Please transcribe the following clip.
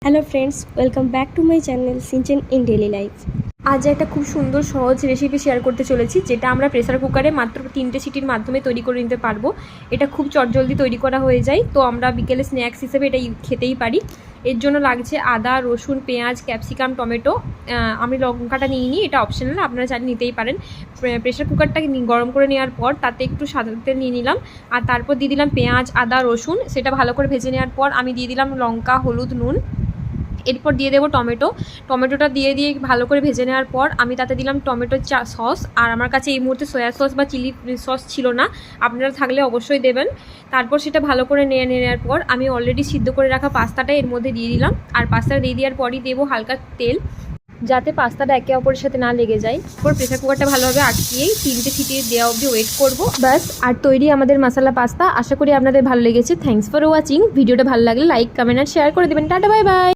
Hello friends, welcome back to my channel Shinchan in daily life. আজ একটা খুব সুন্দর সহজ রেসিপি শেয়ার করতে চলেছি, যেটা আমরা প্রেসার কুকারে মাত্র 3টে সিটির মাধ্যমে তৈরি করে নিতে পারবো। এটা খুব চটজলদি তৈরি করা হয়ে যায়, তো আমরা বিকেলে স্ন্যাক্স হিসেবে এটা খেতেই পারি। এর জন্য লাগছে আদা, রসুন, পেঁয়াজ, ক্যাপসিকাম, টমেটো। আমি লঙ্কাটা নিইনি, এটা অপশনাল, আপনারা চাইলে নিতেই পারেন। প্রেসার কুকারটাকে গরম করে নেওয়ার পর তাতে একটু সাদা তেল নিয়ে নিলাম, আর তারপর দিয়ে দিলাম পেঁয়াজ, আদা, রসুন। সেটা ভালো করে ভেজে নেওয়ার পর আমি দিয়ে দিলাম লঙ্কা, হলুদ, নুন। এরপর দিয়ে দেবো টমেটোটা দিয়ে ভালো করে ভেজে নেওয়ার পর আমি তাতে দিলাম টমেটো সস। আর আমার কাছে এই মুহূর্তে সয়া সস বা চিলি সস ছিল না, আপনারা থাকলে অবশ্যই দেবেন। তারপর সেটা ভালো করে নেওয়ার পর আমি অলরেডি সিদ্ধ করে রাখা পাস্তাটা এর মধ্যে দিয়ে দিলাম, আর পাস্তাটা দিয়ে দেওয়ার পরই দেবো হালকা তেল, যাতে পাস্তাটা একে অপরের সাথে না লেগে যায়। তারপর প্রেসার কুকারটা ভালোভাবে আটকিয়েই 3টে সিটি দেওয়া অবধি ওয়েট করবো। ব্যাস, আর তৈরি আমাদের মশলা পাস্তা। আশা করি আপনাদের ভালো লেগেছে। Thanks for watching. ভিডিওটা ভালো লাগলে লাইক, কমেন্ট আর শেয়ার করে দেবেন। Tata, bye bye.